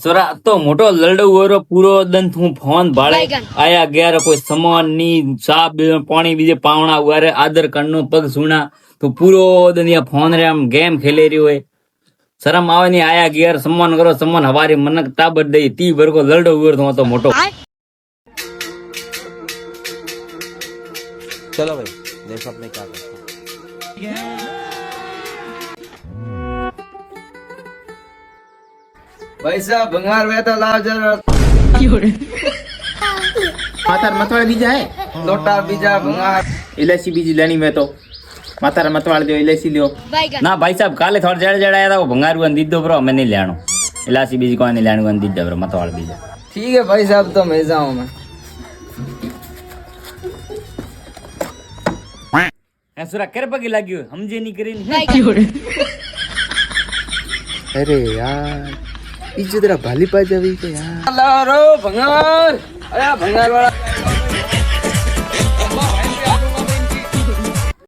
સોરા તો મોટો લડો ઓરો પૂરો દંત હું ફોન ભાળે આયા ગયા કોઈ સમાન ની સાબ પાણી બીજે પાવણા ઉવારે આદર કણનો પગ સુણા તો પૂરો દનિયા ફોન રે આમ ગેમ ખેલી રહ્યો હોય શરમ આવે ની આયા ગયા સન્માન કરો સન્માન હવારી મનક તાબત દઈ તી વર્ગો લડો ઉર તો મોટો चलो भाई देखो अपने क्या करते हैं। भाई साहब भंगार वेता लाओ जरा मातार मतवाड़ बीजा है लोटा बीजा भंगार इलायची बीजी लेनी में तो मातार मतवाड़ दो इलायची लियो ના ભાઈ સાહેબ કાલે થોડા જડે જડે આયા તા ભંગારું દીધો બ્રો અમે નહીં લેણો ઇલાસી બીજી કોઈ નહીં લેણું દીધો બ્રો મતવાળ બીજા ठीक है भाई साहब तो मैं जाऊँ मैं હે સુરા કરે પગે લાગ્યો સમજે નહીં કરીને अरे यार इज्जत तेरा भाली पा जावी के यार लो रो भंगार अरे भंगार वाला